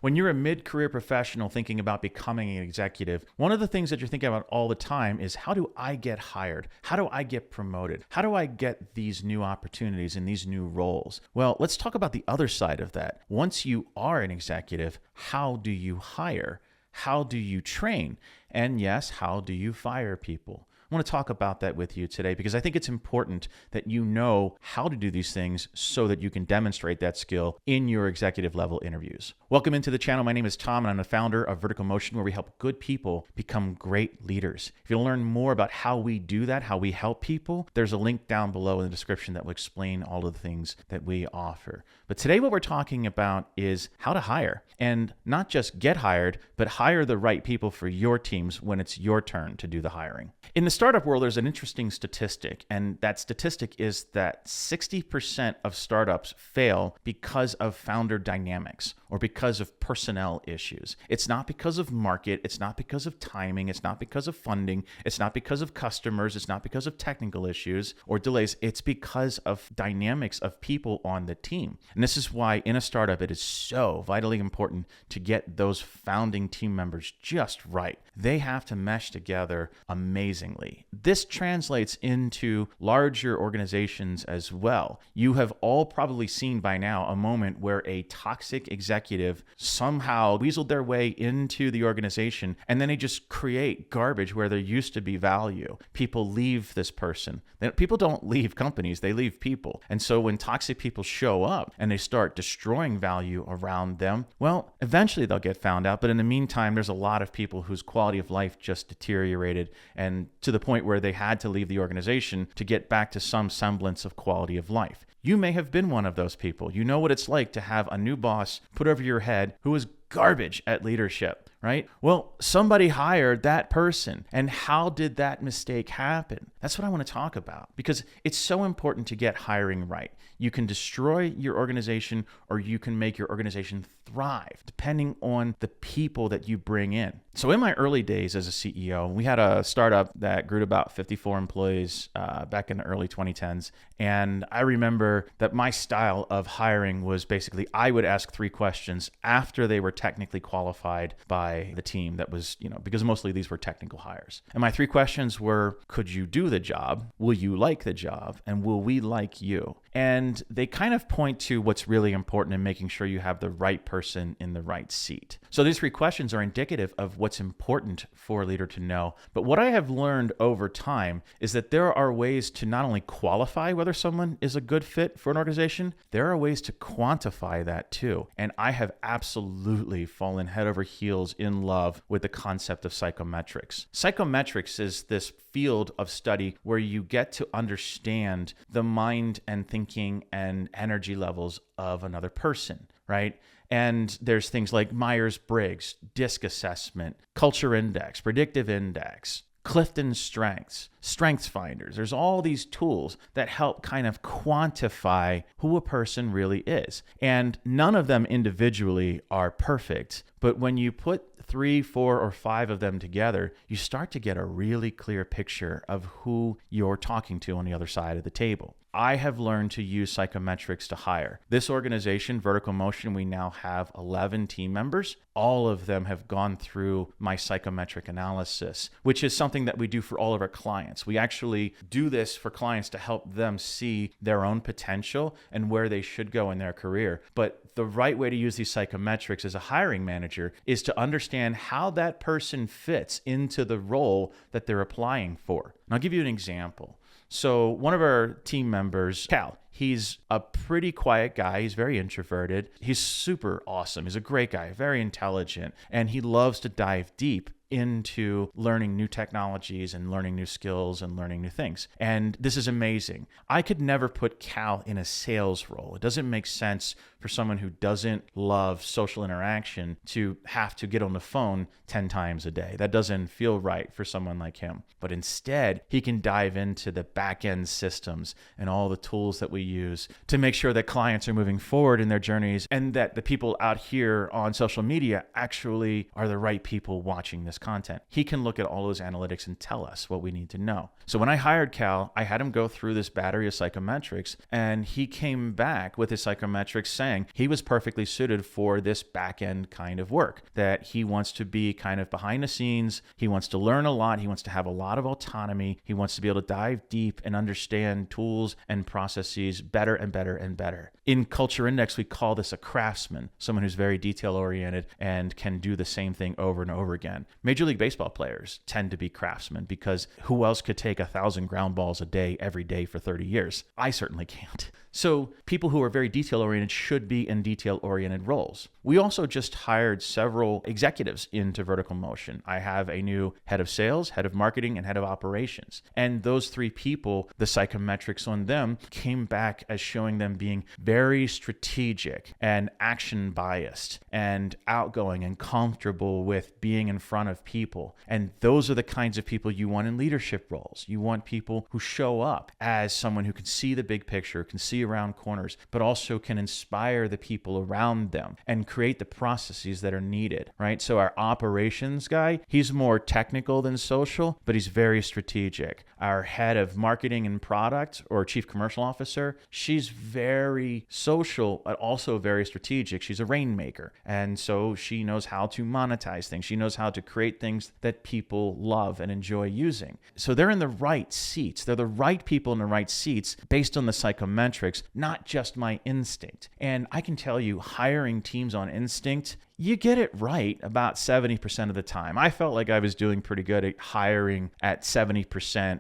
When you're a mid-career professional thinking about becoming an executive, one of the things that you're thinking about all the time is, how do I get hired? How do I get promoted? How do I get these new opportunities and these new roles? Well, let's talk about the other side of that. Once you are an executive, how do you hire? How do you train? And yes, how do you fire people? I want to talk about that with you today because I think it's important that you know how to do these things so that you can demonstrate that skill in your executive level interviews. Welcome into the channel. My name is Tom and I'm the founder of Vertical Motion, where we help good people become great leaders. If you want to learn more about how we do that, how we help people, there's a link down below in the description that will explain all of the things that we offer. But today what we're talking about is how to hire, and not just get hired, but hire the right people for your teams when it's your turn to do the hiring. In the startup world, there's an interesting statistic, and that statistic is that 60% of startups fail because of founder dynamics or because of personnel issues. It's not because of market, it's not because of timing, it's not because of funding, it's not because of customers, it's not because of technical issues or delays, it's because of dynamics of people on the team. And this is why in a startup it is so vitally important to get those founding team members just right. They have to mesh together amazingly. This translates into larger organizations as well. You have all probably seen by now a moment where a toxic executive somehow weaseled their way into the organization, and then they just create garbage where there used to be value. People leave this person. People don't leave companies, they leave people. And so when toxic people show up and they start destroying value around them, well, eventually they'll get found out. But in the meantime, there's a lot of people whose quality of life just deteriorated, and to the point where they had to leave the organization to get back to some semblance of quality of life. You may have been one of those people. You know what it's like to have a new boss put over your head who is garbage at leadership, right? Well, somebody hired that person. And how did that mistake happen? That's what I want to talk about, because it's so important to get hiring right. You can destroy your organization or you can make your organization thrive depending on the people that you bring in. So in my early days as a CEO, we had a startup that grew to about 54 employees back in the early 2010s. And I remember that my style of hiring was basically I would ask 3 questions after they were technically qualified by the team that was, because mostly these were technical hires. And my 3 questions were, could you do the job? Will you like the job? And will we like you? And they kind of point to what's really important in making sure you have the right person in the right seat. So these 3 questions are indicative of what's important for a leader to know. But what I have learned over time is that there are ways to not only qualify whether someone is a good fit for an organization, there are ways to quantify that too. And I have absolutely fallen head over heels in love with the concept of psychometrics. Psychometrics is this field of study where you get to understand the mind and thinking and energy levels of another person, right? And there's things like Myers-Briggs, DISC assessment, culture index, predictive index, Clifton strengths, strengths finders. There's all these tools that help kind of quantify who a person really is. And none of them individually are perfect, but when you put 3, 4, or 5 of them together, you start to get a really clear picture of who you're talking to on the other side of the table. I have learned to use psychometrics to hire. This organization, Vertical Motion, we now have 11 team members. All of them have gone through my psychometric analysis, which is something that we do for all of our clients. We actually do this for clients to help them see their own potential and where they should go in their career. But the right way to use these psychometrics as a hiring manager is to understand how that person fits into the role that they're applying for. And I'll give you an example. So one of our team members, Cal, he's a pretty quiet guy. He's very introverted. He's super awesome. He's a great guy, very intelligent, and he loves to dive deep into learning new technologies and learning new skills and learning new things. And this is amazing. I could never put Cal in a sales role. It doesn't make sense for someone who doesn't love social interaction to have to get on the phone 10 times a day. That doesn't feel right for someone like him. But instead, he can dive into the back-end systems and all the tools that we use to make sure that clients are moving forward in their journeys and that the people out here on social media actually are the right people watching this podcast content. He can look at all those analytics and tell us what we need to know. So when I hired Cal, I had him go through this battery of psychometrics, and he came back with his psychometrics saying he was perfectly suited for this back-end kind of work, that he wants to be kind of behind the scenes. He wants to learn a lot. He wants to have a lot of autonomy. He wants to be able to dive deep and understand tools and processes better and better and better. In Culture Index, we call this a craftsman, someone who's very detail-oriented and can do the same thing over and over again. Major League Baseball players tend to be craftsmen because who else could take 1,000 ground balls a day every day for 30 years? I certainly can't. So people who are very detail-oriented should be in detail-oriented roles. We also just hired several executives into Vertical Motion. I have a new head of sales, head of marketing, and head of operations. And those three people, the psychometrics on them came back as showing them being very strategic and action-biased and outgoing and comfortable with being in front of people. And those are the kinds of people you want in leadership roles. You want people who show up as someone who can see the big picture, can see around corners, but also can inspire the people around them and create the processes that are needed, right? So our operations guy, he's more technical than social, but he's very strategic. Our head of marketing and product, or chief commercial officer, she's very social, but also very strategic. She's a rainmaker. And so she knows how to monetize things. She knows how to create things that people love and enjoy using. So they're in the right seats. They're the right people in the right seats based on the psychometrics, not just my instinct. And I can tell you, hiring teams on instinct, you get it right about 70% of the time. I felt like I was doing pretty good at hiring at 70%,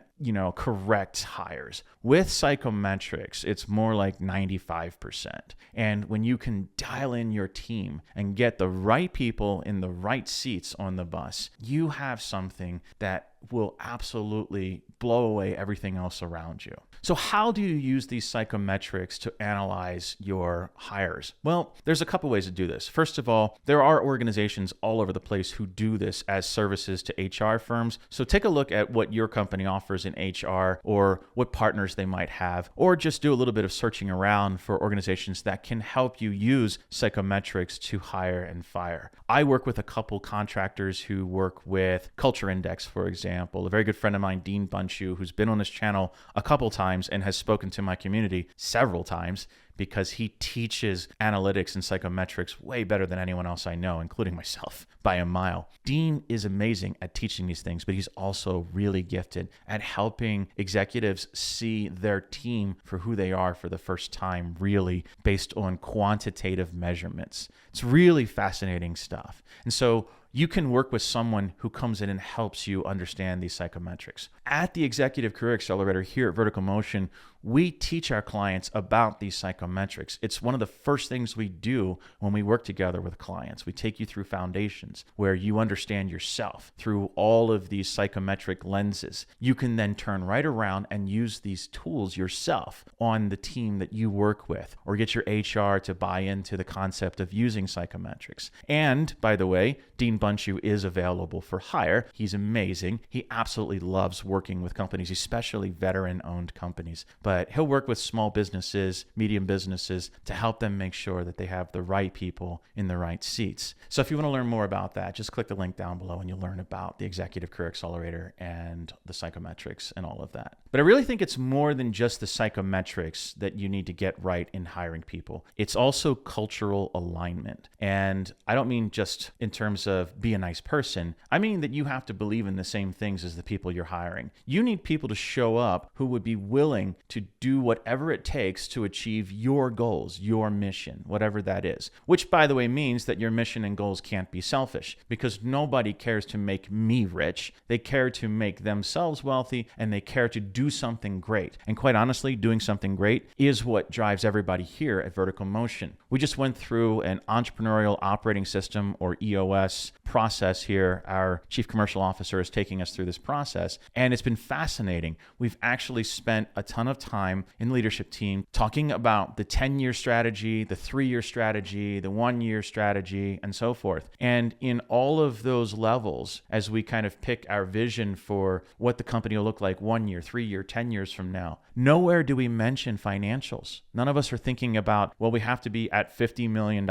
correct hires. With psychometrics, it's more like 95%. And when you can dial in your team and get the right people in the right seats on the bus, you have something that will absolutely blow away everything else around you. So how do you use these psychometrics to analyze your hires? Well, there's a couple ways to do this. First of all, there are organizations all over the place who do this as services to HR firms. So take a look at what your company offers in HR or what partners they might have, or just do a little bit of searching around for organizations that can help you use psychometrics to hire and fire. I work with a couple contractors who work with Culture Index, for example. A very good friend of mine, Dean Bunchu, who's been on this channel a couple times and has spoken to my community several times, because he teaches analytics and psychometrics way better than anyone else I know, including myself, by a mile. Dean is amazing at teaching these things, but he's also really gifted at helping executives see their team for who they are for the first time, really based on quantitative measurements. It's really fascinating stuff. And so you can work with someone who comes in and helps you understand these psychometrics. At the Executive Career Accelerator here at Vertical Motion, we teach our clients about these psychometrics. It's one of the first things we do when we work together with clients. We take you through foundations where you understand yourself through all of these psychometric lenses. You can then turn right around and use these tools yourself on the team that you work with, or get your HR to buy into the concept of using psychometrics. And by the way, Dean Bunchu is available for hire. He's amazing. He absolutely loves working with companies, especially veteran-owned companies. But he'll work with small businesses, medium businesses, to help them make sure that they have the right people in the right seats. So if you want to learn more about that, just click the link down below and you'll learn about the Executive Career Accelerator and the psychometrics and all of that. But I really think it's more than just the psychometrics that you need to get right in hiring people. It's also cultural alignment. And I don't mean just in terms of be a nice person. I mean that you have to believe in the same things as the people you're hiring. You need people to show up who would be willing to do whatever it takes to achieve your goals, your mission, whatever that is. Which, by the way, means that your mission and goals can't be selfish, because nobody cares to make me rich. They care to make themselves wealthy, and they care to do something great. And quite honestly, doing something great is what drives everybody here at Vertical Motion. We just went through an entrepreneurial operating system, or EOS, process here. Our chief commercial officer is taking us through this process, and it's been fascinating. We've actually spent a ton of time in the leadership team talking about the 10-year strategy, the 3-year strategy, the 1-year strategy, and so forth. And in all of those levels, as we kind of pick our vision for what the company will look like 1 year, 3 year, 10 years from now, nowhere do we mention financials. None of us are thinking about, well, we have to be at $50 million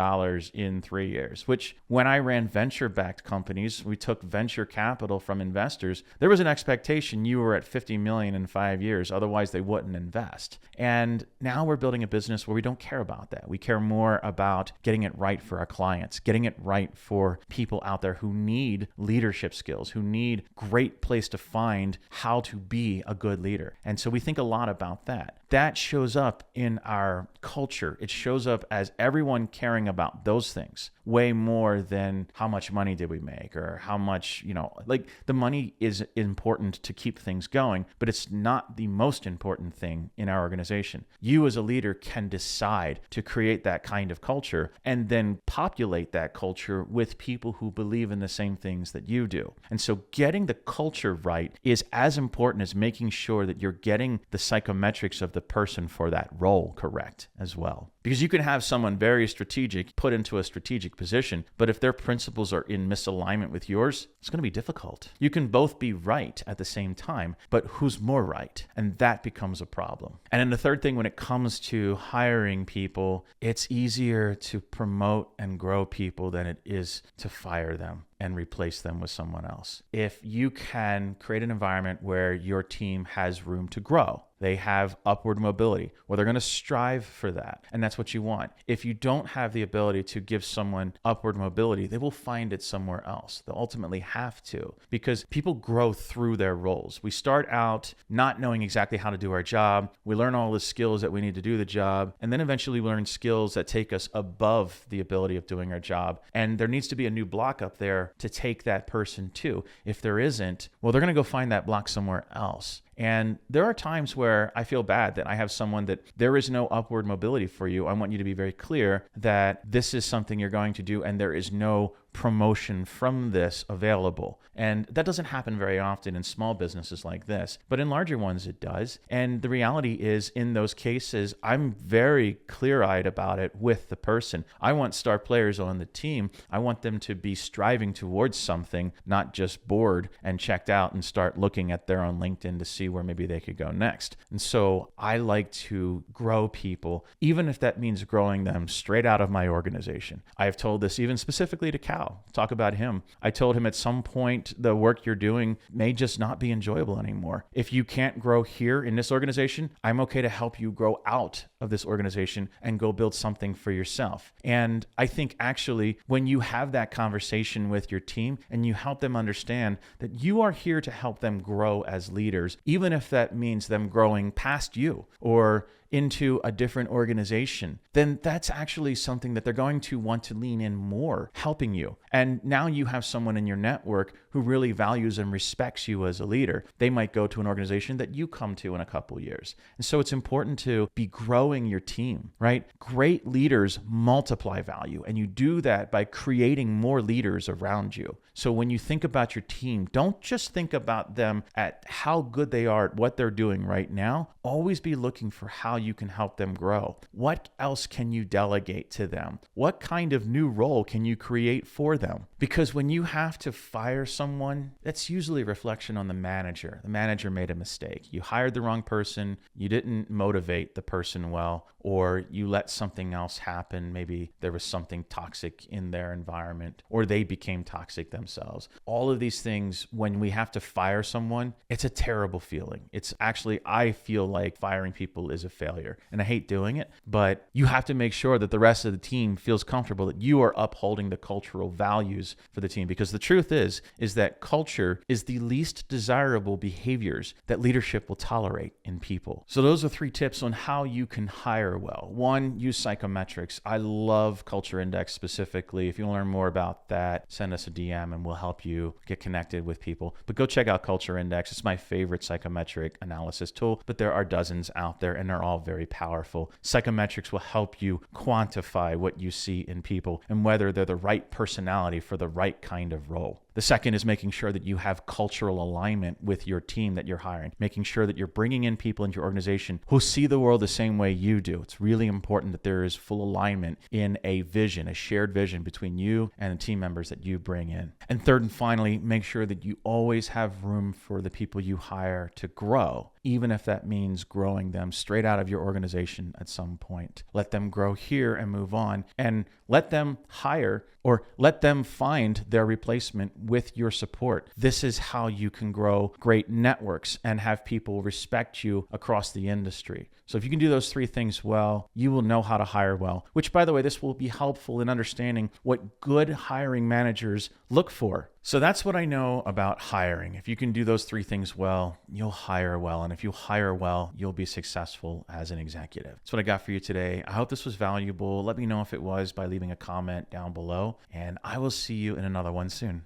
in 3 years, which when I ran venture-backed companies, we took venture capital from investors. There was an expectation you were at 50 million in 5 years. Otherwise, they wouldn't invest. And now we're building a business where we don't care about that. We care more about getting it right for our clients, getting it right for people out there who need leadership skills, who need great place to find how to be a good leader. And so we think a lot about that. That shows up in our culture. It shows up as everyone caring about those things way more than how much money did we make or how much, like the money is important to keep things going, but it's not the most important thing in our organization. You as a leader can decide to create that kind of culture and then populate that culture with people who believe in the same things that you do. And so getting the culture right is as important as making sure that you're getting the psychometrics of the person for that role correct as well. Because you can have someone very strategic put into a strategic position, but if their principles are in misalignment with yours, it's going to be difficult. You can both be right at the same time, but who's more right? And that becomes a problem. And then the third thing, when it comes to hiring people, it's easier to promote and grow people than it is to fire them and replace them with someone else. If you can create an environment where your team has room to grow, they have upward mobility, well, they're going to strive for that. And that's what you want. If you don't have the ability to give someone upward mobility, they will find it somewhere else. They'll ultimately have to, because people grow through their roles. We start out not knowing exactly how to do our job. We learn all the skills that we need to do the job. And then eventually we learn skills that take us above the ability of doing our job. And there needs to be a new block up there to take that person to. If there isn't, well, they're going to go find that block somewhere else. And there are times where I feel bad that I have someone that there is no upward mobility for you. I want you to be very clear that this is something you're going to do and there is no promotion from this available. And that doesn't happen very often in small businesses like this, but in larger ones it does. And the reality is, in those cases, I'm very clear-eyed about it with the person. I want star players on the team. I want them to be striving towards something, not just bored and checked out and start looking at their own LinkedIn to see where maybe they could go next. And so I like to grow people, even if that means growing them straight out of my organization. I have told this even specifically to Cal. Talk about him. I told him at some point the work you're doing may just not be enjoyable anymore. If you can't grow here in this organization, I'm okay to help you grow out of this organization and go build something for yourself. And I think actually when you have that conversation with your team and you help them understand that you are here to help them grow as leaders, even if that means them growing past you or into a different organization, then that's actually something that they're going to want to lean in more, helping you. And now you have someone in your network who really values and respects you as a leader. They might go to an organization that you come to in a couple years. And so it's important to be growing your team, right? Great leaders multiply value, and you do that by creating more leaders around you. So when you think about your team, don't just think about them at how good they are at what they're doing right now. Always be looking for how you can help them grow. What else can you delegate to them? What kind of new role can you create for them? Because when you have to fire someone, that's usually a reflection on the manager. The manager made a mistake. You hired the wrong person. You didn't motivate the person well, or you let something else happen. Maybe there was something toxic in their environment, or they became toxic themselves. All of these things, when we have to fire someone, it's a terrible feeling. It's actually, I feel like firing people is a failure, and I hate doing it, but you have to make sure that the rest of the team feels comfortable that you are upholding the cultural values for the team. Because the truth is that culture is the least desirable behaviors that leadership will tolerate in people. So those are 3 tips on how you can hire well. 1, use psychometrics. I love Culture Index specifically. If you want to learn more about that, send us a DM and we'll help you get connected with people. But go check out Culture Index. It's my favorite psychometric analysis tool, but there are dozens out there and they're all very powerful. Psychometrics will help you quantify what you see in people and whether they're the right personality for the right kind of role. The second is making sure that you have cultural alignment with your team that you're hiring, making sure that you're bringing in people into your organization who see the world the same way you do. It's really important that there is full alignment in a vision, a shared vision between you and the team members that you bring in. And third and finally, make sure that you always have room for the people you hire to grow, even if that means growing them straight out of your organization at some point. Let them grow here and move on, and let them hire or let them find their replacement with your support. This is how you can grow great networks and have people respect you across the industry. So if you can do those three things well, you will know how to hire well, which, by the way, this will be helpful in understanding what good hiring managers look for. So that's what I know about hiring. If you can do those three things well, you'll hire well. And if you hire well, you'll be successful as an executive. That's what I got for you today. I hope this was valuable. Let me know if it was by leaving a comment down below, and I will see you in another one soon.